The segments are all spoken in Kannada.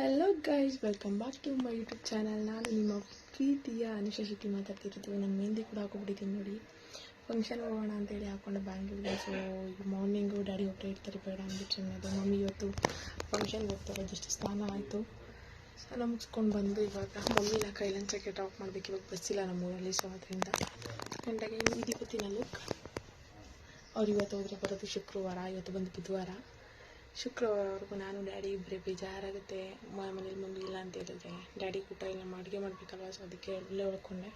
Hello guys, welcome back to my YouTube channel. ನಾನು ನಿಮ್ಮ ಪ್ರೀತಿಯ ಅನುಷಾ ಶೆಟ್ಟಿ ಮಾತಾಡ್ತಿರೋದು. ನಾನು ಮೆಹಂದಿ ಕೂಡ ಹಾಕೊಂಡ್ಬಿಟ್ಟಿದ್ದೀನಿ ನೋಡಿ. ಫಂಕ್ಷನ್ ಹೋಗೋಣ ಅಂತೇಳಿ ಹಾಕೊಂಡು ಬ್ಯಾಂಗ್ಳೂರಿಗೆ. ಸೊ ಈಗ ಮಾರ್ನಿಂಗು ಡ್ಯಾಡಿ ಒಬ್ಬರೇ ಇರ್ತಾರೆ, ಬೇಡ ಅಂದ್ಬಿಟ್ಟು ಸುಮ್ಮನೆ. ಮಮ್ಮಿ ಇವತ್ತು ಫಂಕ್ಷನ್ಗೆ ಹೋಗ್ತಾರೆ. ಜಸ್ಟ್ ಸ್ನಾನ ಆಯಿತು, ಸ್ನಾನ ಮುಗಿಸ್ಕೊಂಡು ಬಂದು ಇವಾಗ ಮಮ್ಮಿನ ಕೈಲಂಚಕ್ಕೆ ಡ್ರಾಪ್ ಮಾಡಬೇಕು. ಇವಾಗ ಬಸ್ಸಿಲ್ಲ ನಮ್ಮೂರಲ್ಲಿ, ಸೊ ಅದರಿಂದ ಗಂಟೆಗೆ ಇದು ಇವತ್ತಿನ ಲುಕ್. ಅವ್ರು ಇವತ್ತು ಹೋದರೆ ಬರೋದು ಶುಕ್ರವಾರ, ಇವತ್ತು ಬಂದು ಬುಧವಾರ. ಶುಕ್ರವಾರವರೆಗೂ ನಾನು ಡ್ಯಾಡಿ ಇಬ್ಬರೇ ಬೇಜಾರಾಗುತ್ತೆ. ಮನೇಲಿ ಮಮ್ಮಿ ಇಲ್ಲ ಅಂತ ಹೇಳಿದ್ರೆ ಡ್ಯಾಡಿ ಊಟ ಎಲ್ಲ ಅಡುಗೆ ಮಾಡಬೇಕಲ್ವ, ಸೊ ಅದಕ್ಕೆ ಇಲ್ಲೇ ಉಳ್ಕೊಂಡೆ.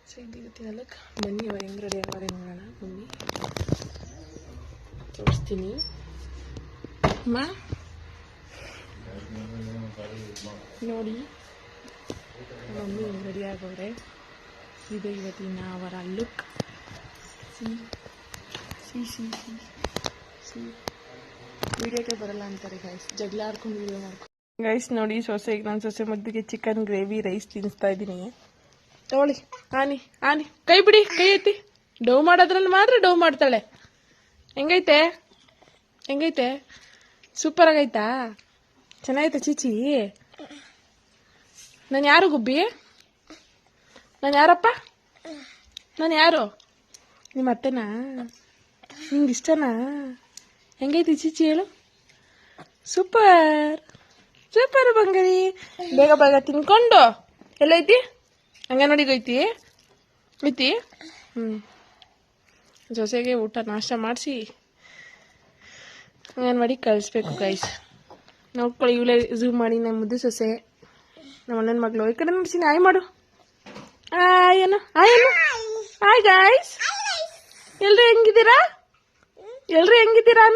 ಸೊ ಇದು ಇವತ್ತಿನ ಲುಕ್. ಬನ್ನಿ ಇವಾಗ ಹೆಂಗೆ ರೆಡಿ ಆಗೋರೆ ನೋಡೋಣ. ಮಮ್ಮಿ ತೋರಿಸ್ತೀನಿ. ಅಮ್ಮ ನೋಡಿ, ಮಮ್ಮಿ ಹೆಂಗೆ ರೆಡಿ ಆಗೋರೆ. ಇದು ಇವತ್ತಿನ ಅವರ look. C C C C C ವಿಡಿಯೋಗೆ ಬರಲ್ಲ ಅಂತಾರೆ ಗೈಸ್, ಜಗಳ ಆಡ್ಕೊಂಡು ವಿಡಿಯೋ ಮಾಡ್ಕೊಂಡು. ಗೈಸ್ ನೋಡಿ, ಸೊಸೆಗೆ ನಾನು ಸೊಸೆ ಮದ್ದಿಗೆ ಚಿಕನ್ ಗ್ರೇವಿ ರೈಸ್ ತಿನ್ನಿಸ್ತಾ ಇದ್ದೀನಿ. ತಗೊಳ್ಳಿ. ಆನಿ ಆನಿ ಕೈ ಬಿಡಿ, ಕೈ ಎತ್ತಿ. ಡವ್ ಮಾಡೋದ್ರಲ್ಲಿ ಮಾತ್ರ ಡವ್ ಮಾಡ್ತಾಳೆ. ಹೆಂಗೈತೆ ಹೆಂಗೈತೆ? ಸೂಪರ್ ಆಗೈತಾ? ಚೆನ್ನಾಗೈತೆ ಚೀಚಿ? ನಾನು ಯಾರು ಗುಬ್ಬಿ? ನಾನು ಯಾರಪ್ಪ? ನಾನು ಯಾರು? ನಿಮ್ಮ ಅತ್ತೆನಾ? ನಿಂಗೆ ಇಷ್ಟನಾ? ಹೆಂಗೈತಿ ಚೀಚಿ ಹೇಳು? ಸೂಪರ್ ಸೂಪರ್ ಬಂಗಾರಿ. ಬೇಗ ಬೇಗ ತಿನ್ಕೊಂಡು ಎಲ್ಲೈತಿ? ಅಂಗನವಾಡಿಗೆ ಐತಿ ಐತಿ. ಜೊತೆಗೆ ಊಟ ನಾಷ್ಟ ಮಾಡಿಸಿ ಅಂಗನವಾಡಿಗೆ ಕಳಿಸ್ಬೇಕು ಗೈಸ್. ನೋಡ್ಕೊಳ್ಳಿ, ಇವಳೇ ಝೂಮ್ ಮಾಡಿ ನಮ್ಮ ಮುದ್ದು ಸೊಸೆ, ನಮ್ಮ ಅಣ್ಣನ ಮಗಳು. ಈ ಕಡೆ ನೋಡ್ತೀನಿ, ಆಯ್ ಮಾಡು. ಆಯ್ ಏನು ಆಯ್ ಏನು ಆಯ್ ಗೈಸ್. ಎಲ್ರು ಹೆಂಗಿದ್ದೀರಾ? ಎಲ್ರು ಹೆಂಗಿದ್ದೀರಾ?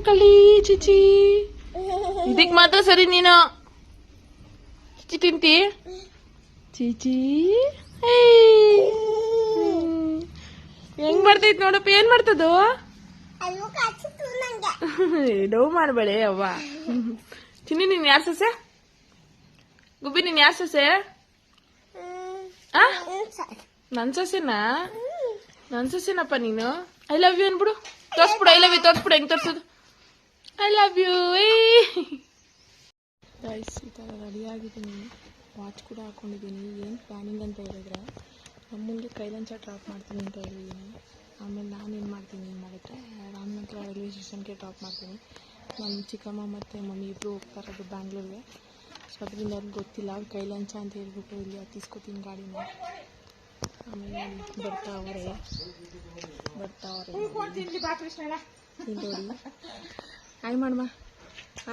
ಕಲಿ ಚಿಚಿ, ಇದಕ್ ಮಾತ್ರ ಸರಿ. ನೀನು ಚಿಚಿ ತಿಂತಿ? ಚೀಚಿ ಹೆಂಗ್ ಮಾಡ್ತೈತ್ ನೋಡಪ್ಪ. ಏನ್ ಮಾಡ್ತದು? ಡವ್ ಮಾಡ್ಬೇಳೆ ಅವ್ವ. ಚಿನ್ನಿ, ನೀನ್ ಯಾರ ಸೊಸೆ? ಗುಬ್ಬಿ, ನೀನ್ ಯಾರ ಸೊಸೆ? ನನ್ ಸೊಸೆನಾ? ನನ್ ಸೊಸೆನಪ್ಪ ನೀನು. ಐ ಲವ್ ಯು ಅನ್ಬಿಡು. ತೋರ್ಸ್ಬಿಡು, ಐ ಲವ್ ಯು ತೋರ್ಸ್ಬಿಡು. ಹೆಂಗ್ ತೋರ್ಸೋದು? I love you. ಗೈಸ್, ಈ ಥರ ರೆಡಿಯಾಗಿದ್ದೀನಿ. ವಾಚ್ ಕೂಡ ಹಾಕೊಂಡಿದ್ದೀನಿ. ಏನು ಪ್ಲಾನಿಂಗ್ ಅಂತ ಹೇಳಿದ್ರೆ, ನಮ್ಮಂಗೆ ಕೈಲಂಚ ಡ್ರಾಪ್ ಮಾಡ್ತೀನಿ ಅಂತ ಹೇಳಿದ್ದೀನಿ. ಆಮೇಲೆ ನಾನು ಏನು ಮಾಡ್ತೀನಿ ಮಾಡಿದ್ರೆ, ರಾಮನಗರ ರೈಲ್ವೆ ಸ್ಟೇಷನ್ಗೆ ಡ್ರಾಪ್ ಮಾಡ್ತೀನಿ. ನಮ್ಮ ಚಿಕ್ಕಮ್ಮ ಮತ್ತು ಮಮ್ಮಿ ಇಬ್ಬರು ಹೋಗ್ತಾರದು ಬ್ಯಾಂಗ್ಳೂರಿಗೆ. ಸೊ ಅದರಿಂದ ಅವ್ರಿಗೆ ಗೊತ್ತಿಲ್ಲ. ಅವ್ರು ಕೈಲಂಚ ಅಂತ ಹೇಳ್ಬಿಟ್ಟು ಇಲ್ಲಿ ಹತ್ತಿಸ್ಕೊತೀನಿ ಗಾಡಿನ. ಆಮೇಲೆ ಬರ್ತಾವ್ರೆ ನೋಡಿ. ಆಯ್ ಮಾಡಮ್ಮ,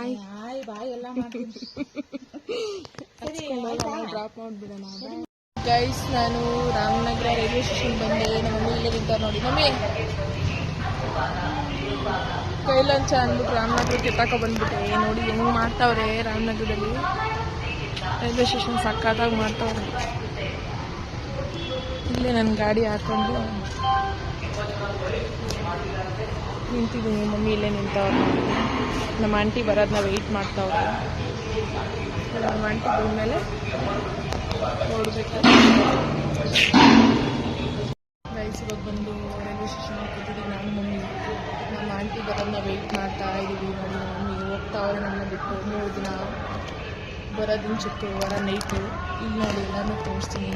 ಆಯ್ ಆಯ್ ಬಾಯ್ ಎಲ್ಲ ಡ್ರಾಪ್ ಮಾಡಿಬಿಡೋಣ. ಗೈಸ್, ನಾನು ರಾಮನಗರ ರೈಲ್ವೆ ಸ್ಟೇಷನ್ ಬಂದೆ. ನಮ್ಮ ಮಮ್ಮಿ ಇಲ್ಲೇ ನಿಂತಾರೆ ನೋಡಿ. ಮಮ್ಮಿ ಕೈಲಂಚ ಅಂದ್ಬಿಟ್ಟು ರಾಮನಗರಕ್ಕೆ ತಕೊ ಬಂದ್ಬಿಟ್ಟೆ. ನೋಡಿ ಹೆಂಗೆ ಮಾಡ್ತಾವ್ರೆ ರಾಮನಗರದಲ್ಲಿ. ರೈಲ್ವೆ ಸ್ಟೇಷನ್ ಸಕ್ಕತ್ತಾಗಿ ಮಾಡ್ತಾವ್ರೆ. ಇಲ್ಲೇ ನನ್ನ ಗಾಡಿ ಹಾಕೊಂಡು ನಿಂತಿದ್ದೀನಿ. ಮಮ್ಮಿ ಇಲ್ಲೇ ನಿಂತವ್ರು. ನಮ್ಮ ಆಂಟಿ ಬರೋದನ್ನ ವೆಯ್ಟ್ ಮಾಡ್ತಾವ್ರೆ. ನಮ್ಮ ಆಂಟಿ ಬಂದಮೇಲೆ ನೋಡ್ಬೇಕು. ಗೈಸ್, ಇವಾಗ ಬಂದು ರೈಲ್ವೆ ಸ್ಟೇಷನ್ ಕೂತಿದ್ದೀವಿ ನಾನು ಮಮ್ಮಿ. ನಮ್ಮ ಆಂಟಿ ಬರೋದನ್ನ ವೆಯ್ಟ್ ಮಾಡ್ತಾ ಇದ್ದೀವಿ ನೋಡಿ. ಮಮ್ಮಿ ಹೋಗ್ತಾವ್ರೆ ನಮ್ಮನ್ನ ಬಿಟ್ಟು. 3 ದಿನ ಬರೋದಿನ ಶುಕ್ರವಾರ ನೈಟು. ಇಲ್ಲಿ ನೋಡಿ ಎಲ್ಲನೂ ತೋರಿಸ್ತೀನಿ.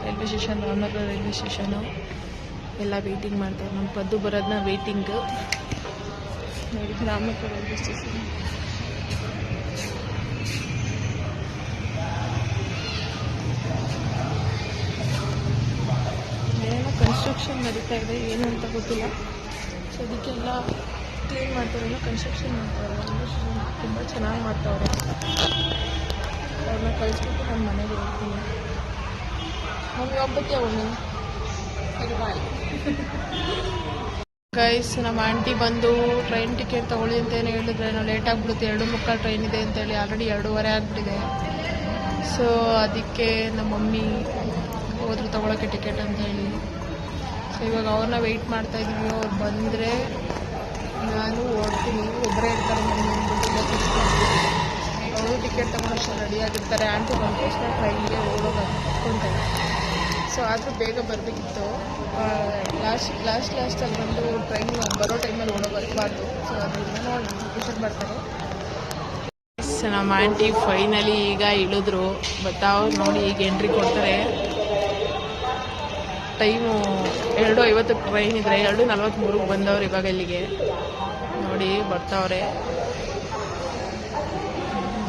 Railway station, Ramanagara railway station ಎಲ್ಲ ವೆಯ್ಟಿಂಗ್ ಮಾಡ್ತಾರೆ. ನಮ್ಮ ಪದ್ದು ಬರೋದನ್ನ ವೆಯ್ಟಿಂಗು ನೋಡಿ. ರಾಮನಗರ ರೈಲ್ವೆ ಸ್ಟೇಷನ್ ಏನೋ ಕನ್ಸ್ಟ್ರಕ್ಷನ್ ನಡೀತಾ ಇದೆ, ಏನು ಅಂತ ಗೊತ್ತಿಲ್ಲ. ಸೊ ಅದಕ್ಕೆಲ್ಲ ಕ್ಲೀನ್ ಮಾಡ್ತಾರೆ, ಏನೋ ಕನ್ಸ್ಟ್ರಕ್ಷನ್ ಮಾಡ್ತಾರೆ. ರೈಲ್ವೆ ಸ್ಟೇಷನ್ ತುಂಬ ಚೆನ್ನಾಗಿ ಮಾಡ್ತಾವ್ರೆ. ಅವ್ರನ್ನ ಕಳಿಸ್ಬಿಟ್ಟು ನಾನು ಮನೆಗೆ ಹೋಗ್ತೀನಿ. ಮಮ್ಮಿ ಒಬ್ಬಕ್ಕೆ ಒಮ್ಮೆ ಗೈಸ್, ನಮ್ಮ ಆಂಟಿ ಬಂದು ಟ್ರೈನ್ ಟಿಕೆಟ್ ತೊಗೊಳ್ಳಿ ಅಂತ ಏನು ಹೇಳಿದ್ರೆ, ನಾವು ಲೇಟ್ ಆಗಿಬಿಡುತ್ತೆ. 2:45 ಟ್ರೈನ್ ಇದೆ ಅಂತೇಳಿ ಆಲ್ರೆಡಿ 2:15 ಆಗಿಬಿಟ್ಟಿದೆ. ಸೊ ಅದಕ್ಕೆ ನಮ್ಮ ಮಮ್ಮಿ ಹೋದ್ರು ತೊಗೊಳಕ್ಕೆ ಟಿಕೆಟ್ ಅಂತ ಹೇಳಿ. ಸೊ ಇವಾಗ ಅವ್ರನ್ನ ವೆಯ್ಟ್ ಮಾಡ್ತಾ ಇದ್ದೀವಿ. ಅವ್ರು ಬಂದರೆ ನಾನು ಓಡ್ತೀನಿ. ಒಬ್ಬರೇ ಇರ್ತಾರೆ ಮಮ್ಮಿ. ಅವರು ಟಿಕೆಟ್ ತೊಗೊಂಡಷ್ಟು ರೆಡಿಯಾಗಿರ್ತಾರೆ. ಆಂಟಿ ಬಂದ ತಕ್ಷಣ ಟ್ರೈನ್ಗೆ ಓಡೋಗ್ತಾರೆ. ಸೊ ಆದರೂ ಬೇಗ ಬರಬೇಕಿತ್ತು. ಲಾಸ್ಟಲ್ಲಿ ಬಂದು ಟ್ರೈನ್ ಬರೋ ಟೈಮಲ್ಲಿ ಓಡೋಗೋದು. ಗೈಸ್ ನಮ್ಮ ಆಂಟಿ ಫೈನಲಿ ಈಗ ಇಳಿದ್ರು ಬರ್ತಾವ್ ನೋಡಿ. ಈಗ ಎಂಟ್ರಿ ಕೊಡ್ತಾರೆ. ಟೈಮು 2:50 ಟ್ರೈನ್ ಇದ್ರೆ 2:43 ಬಂದವ್ರು ಇವಾಗ ಇಲ್ಲಿಗೆ. ನೋಡಿ ಬರ್ತಾವ್ರೆ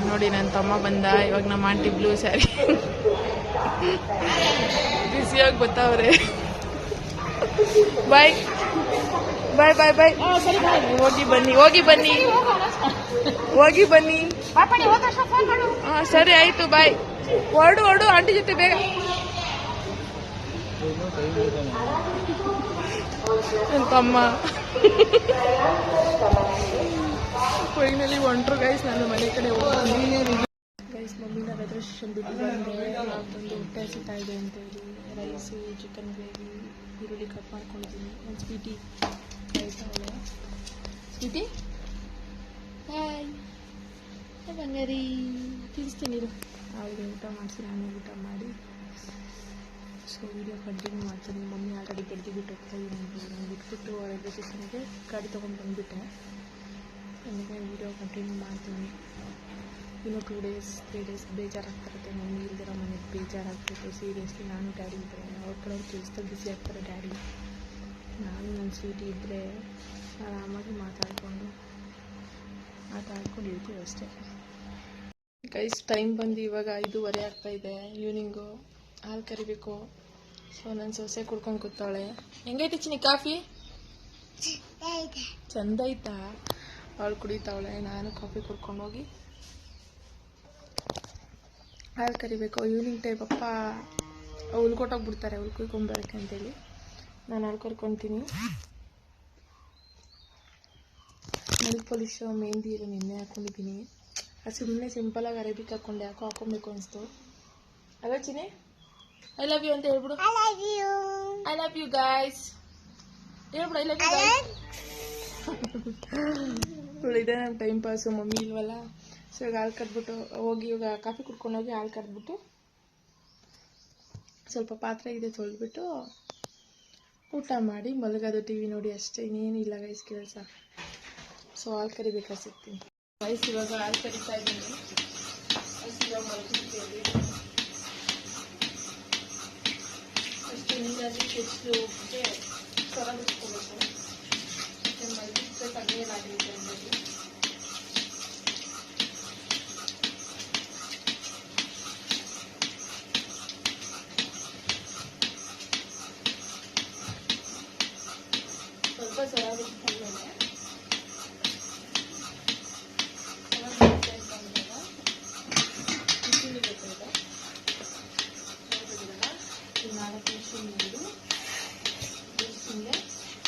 ನೋಡಿ. ನನ್ನ ತಮ್ಮ ಬಂದ ಇವಾಗ. ನಮ್ಮ ಆಂಟಿ ಬ್ಲೂ ಸ್ಯಾರಿ ಬಿಸಿಯಾಗಿ ಬರ್ತಾವ್ರೆ. ಬಾಯ್ ಬಾಯ್ ಬಾಯ್ ಬಾಯ್. ಹೋಗಿ ಬನ್ನಿ ಹೋಗಿ ಬನ್ನಿ ಹೋಗಿ ಬನ್ನಿ. ಹಾಂ ಸರಿ ಆಯಿತು ಬಾಯ್. ಹೊರಡು ಆಂಟಿ ಜೊತೆ ಬೇಗ. ನನ್ನ ತಮ್ಮ ಫೈನಲಿ ಹೊಂಟ್ರು ಗೈಸ್. ನನ್ನ ಮನೆ ಕಡೆ ಹೋಗಿ ಗೈಸ್ ಮಮ್ಮಿನ ವೆದರ್ ಸ್ಟೇಷನ್ ಬಿಟ್ಟು ಬಂದೆ. ಒಂದು ಹೊಟ್ಟೆ ಹಸಿತಾ ಇದೆ ಅಂತೇಳಿ ರೈಸು ಚಿಕನ್ ಗ್ರೇವಿ ಈರುಳ್ಳಿ ಕಟ್ ಮಾಡ್ಕೊಂಡಿದ್ದೀನಿ. ಒಂದು ಸ್ವೀಟಿ ಕಾಯ್ತಾಳೆ. ಸ್ವೀಟಿ ಹಾಯ್ ಬಂಗಾರಿ ತಿನ್ನಿಸ್ತೀನಿ ಅವಳಿಗೆ ಊಟ ಮಾಡಿಸಿ ನಾನು ಊಟ ಮಾಡಿ ಸೊ ವಿಡಿಯೋ ಕಂಟಿನ್ಯೂ ಮಾಡ್ತೀನಿ. ಮಮ್ಮಿ ಆಲ್ರೆಡಿ ಬೆಳಗ್ಗೆ ಬಿಟ್ಟು ಹೋಗ್ತಾ ಇದ್ದೀನಿ. ನಾನು ಬಿಟ್ಬಿಟ್ಟು ರೈಲ್ವೆ ಸ್ಟೇಷನ್ಗೆ ಗಾಡಿ ತೊಗೊಂಡು ಬಂದುಬಿಟ್ಟೆ. ನನಗೆ ವಿಡಿಯೋ ಕಂಟಿನ್ಯೂ ಮಾಡ್ತೀನಿ. ಇನ್ನೂ 2 days 3 days ಬೇಜಾರಾಗ್ತಿರುತ್ತೆ. ಮಮ್ಮಿ ಇಲ್ದಿರೋ ಮನೆಗೆ ಬೇಜಾರಾಗ್ತಿರುತ್ತೆ. ಸೀರಿಯಸ್ಲಿ ನಾನು ಡ್ಯಾಡಿ ಇದ್ದರೆ ಅವ್ರ ಕಡೆ ಅವ್ರು ಕೆಲಸದಲ್ಲಿ ಬಿಸಿ ಆಗ್ತಾರೆ ಡ್ಯಾಡಿ. ನಾನು ನನ್ನ ಸ್ವೀಟಿ ಇದ್ದರೆ ಆರಾಮಾಗಿ ಮಾತಾಡಿಕೊಂಡು ಇರ್ತೀವಿ ಅಷ್ಟೇ. ಗೈಸ್ ಟೈಮ್ ಬಂದು ಇವಾಗ 5:15 ಆಗ್ತಾಯಿದೆ. ಈವ್ನಿಂಗು ಹಾಲು ಕರಿಬೇಕು. ಸೊ ನನ್ನ ಸೊಸೆ ಕುಡ್ಕೊಂಡು ಕೂತಾಳೆ. ಹೆಂಗೈತೆ ಚಿನ್ನಿ ಕಾಫಿ? ಚಂದ ಐತಾ? ಅವಳು ಕುಡಿತಾವಳೆ. ನಾನು ಕಾಫಿ ಕುಡ್ಕೊಂಡು ಹೋಗಿ ಹಾಲು ಕರಿಬೇಕು. ಈವ್ನಿಂಗ್ ಟೈಮ್ ಅಪ್ಪ ಉಳ್ಕೊಟ್ಟೋಗ್ಬಿಡ್ತಾರೆ ಅವ್ಳು ಕುಯ್ಕೊಂಬರಕ್ಕೆ ಅಂತೇಳಿ ನಾನು ಹಾಲು ಕರ್ಕೊತೀನಿ. ನೆಲ್ ಪಾಲಿಶ್ ಮೆಹಂದಿ ಎಲ್ಲ ನಿನ್ನೆ ಹಾಕ್ಕೊಂಡಿದ್ದೀನಿ. ಅದು ಸುಮ್ಮನೆ ಸಿಂಪಲಾಗಿ ಅರೇಬಿಕ್ ಹಾಕ್ಕೊಂಡೆ. ಹಾಕೊಬೇಕು ಅನಿಸ್ತು. ಅಲ್ಲ ಚಿನ್ನಿ ಐ ಲವ್ ಯು ಅಂತ ಹೇಳ್ಬಿಡು. ಐ ಲವ್ ಯು ಗಾಯ್ಸ್ ಹೇಳ್ಬಿಡು. I love you guys. ಇದೆ ನನ್ನ ಟೈಮ್ ಪಾಸು. ಮಮ್ಮಿ ಇಲ್ವಲ್ಲ. ಸೊ ಇವಾಗ ಹಾಲು ಕರೆದ್ಬಿಟ್ಟು ಹೋಗಿ ಇವಾಗ ಕಾಫಿ ಕುಡ್ಕೊಂಡೋಗಿ ಹಾಲು ಕರೆದ್ಬಿಟ್ಟು ಸ್ವಲ್ಪ ಪಾತ್ರೆ ಇದೆ ತೊಳೆದ್ಬಿಟ್ಟು ಊಟ ಮಾಡಿ ಮಲಗೋದು. ಟಿ ವಿ ನೋಡಿ ಅಷ್ಟೇ, ಇನ್ನೇನು ಇಲ್ಲ ಗೈಸ್ ಕೆಲಸ. ಸೊ ಹಾಲು ಕರಿಬೇಕಾ ಸಿಗ್ತೀನಿ ಗೈಸ್. ಇವಾಗ ಹಾಲು ಕರಿತಾ ಇದ್ದೀನಿ. ಇವಾಗ ಮಲಗಿರ್ತೀವಿ ಅಷ್ಟು ನೀರಲ್ಲಿ ಕೆಚ್ಚು ಉಪ್ಪಿಗೆ ಸ್ವರ ಬಿಟ್ಕೋಬೇಕು. ಮತ್ತು ಮಲಗಿದ್ರೆ ತಣ್ಣೀರಾಗಿರುತ್ತೆ ಅಂದಲ್ಲಿ. ಸ್ವಲ್ಪ ಸ್ವರ ಬಿಟ್ಕೊಂಡ್ಮೇಲೆ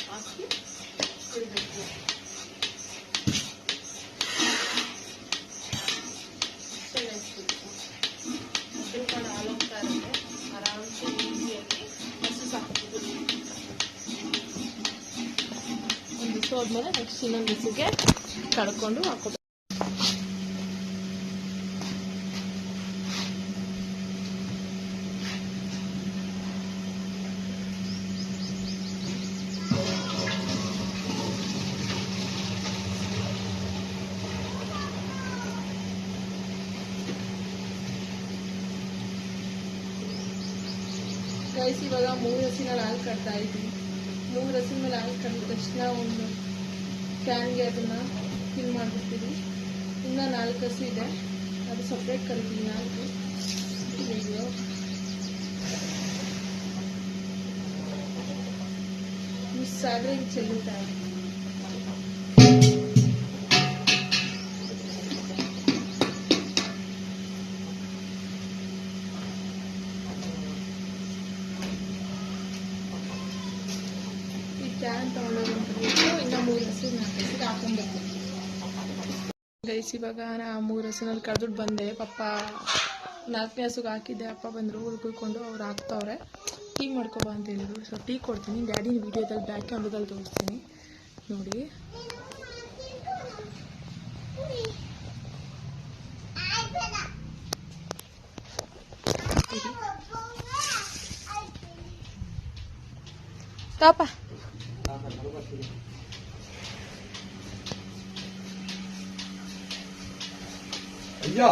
ಹಾಕಿ ಇಡಬೇಕು. ಅದ್ರ ಕೂಡ ಹಾಲೋಗ್ತಾ ಇರುತ್ತೆ. ಆರಾಮ್ಸೆ ಈಸಿಯಾಗಿ ಹಸು ಸಾಕಬಹುದು. ಒಂದು ಬಿಸಿ ಹೋದ್ಮೇಲೆ ನೆಕ್ಸ್ಟ್ ಇನ್ನೊಂದು ಬಿಸಿಗೆ ಕಡ್ಕೊಂಡು ಹಾಕೋಬೇಕು. ಗೈಸ್ ಇವಾಗ 3 ಹಸಿನಲ್ಲಿ ಹಾಲು ಕಟ್ತಾ ಇದ್ದೀನಿ. 3 ಹಸಿನ ಮೇಲೆ ಹಾಲು ಕಟ್ಟಿದ ತಕ್ಷಣ ಒಂದು ಕ್ಯಾನ್ಗೆ ಅದನ್ನು ಫಿಲ್ ಮಾಡಿಬಿಡ್ತೀವಿ. ಇನ್ನೂ 4 ಹಸು ಇದೆ, ಅದು ಸಪ್ರೇಟ್ ಕರಿತೀವಿ. 4 ಮಿಸ್ ಆದರೆ ಹಿಂಗೆ ಚೆಲ್ಲುತ್ತಾ. ಕ್ಯಾನ್ ತೊಗೊಂಡೋಗ್ಬಿಟ್ಟು ಇನ್ನೂ 3 ಹಸು 4 ಹಸಿಗೆ ಹಾಕೊಂಡ್ಬೇಕು. ಗೈಸ್ ಇವಾಗ ನಾ 3 ಹಸಿನಲ್ಲಿ ಕರೆದ್ಬಿಟ್ಟು ಬಂದೆ. ಪಪ್ಪ 4ನೇ ಹಸುಗೆ ಹಾಕಿದ್ದೆ. ಅಪ್ಪ ಬಂದರು ಉಳ್ಕೊಂಡು ಅವ್ರು ಹಾಕ್ತವ್ರೆ. ಟೀ ಮಾಡ್ಕೊಬಾ ಅಂತ ಹೇಳಿದ್ರು. ಸೊ ಟೀ ಕೊಡ್ತೀನಿ. ಡ್ಯಾಡಿನ ವೀಡಿಯೋದಲ್ಲಿ ಬ್ಯಾಕ್ ಕ್ಯಾಮ್ರಾದಲ್ಲಿ ತೋರಿಸ್ತೀನಿ ನೋಡಿ. ಪಾಪ ಅಯ್ಯೋ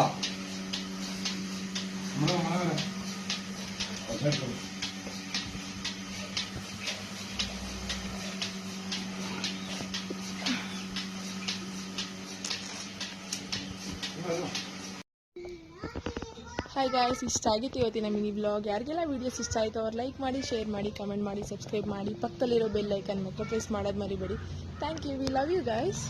ಹಾಯ್ ಗಾಯ್ಸ್, ಇಷ್ಟ ಆಗಿತ್ತು ಇವತ್ತಿನ ಮಿನಿ ವ್ಲಾಗ್. ಯಾರಿಗೆಲ್ಲ ವೀಡಿಯೋಸ್ ಇಷ್ಟ ಆಯಿತು ಅವ್ರು ಲೈಕ್ ಮಾಡಿ, ಶೇರ್ ಮಾಡಿ, ಕಮೆಂಟ್ ಮಾಡಿ, ಸಬ್ಸ್ಕ್ರೈಬ್ ಮಾಡಿ, ಪಕ್ಕದಲ್ಲಿರೋ ಬೆಲ್ ಐಕನ್ ಮಾತ್ರ ಪ್ರೆಸ್ ಮಾಡೋದು ಮರಿಬೇಡಿ. Thank you. We love you guys.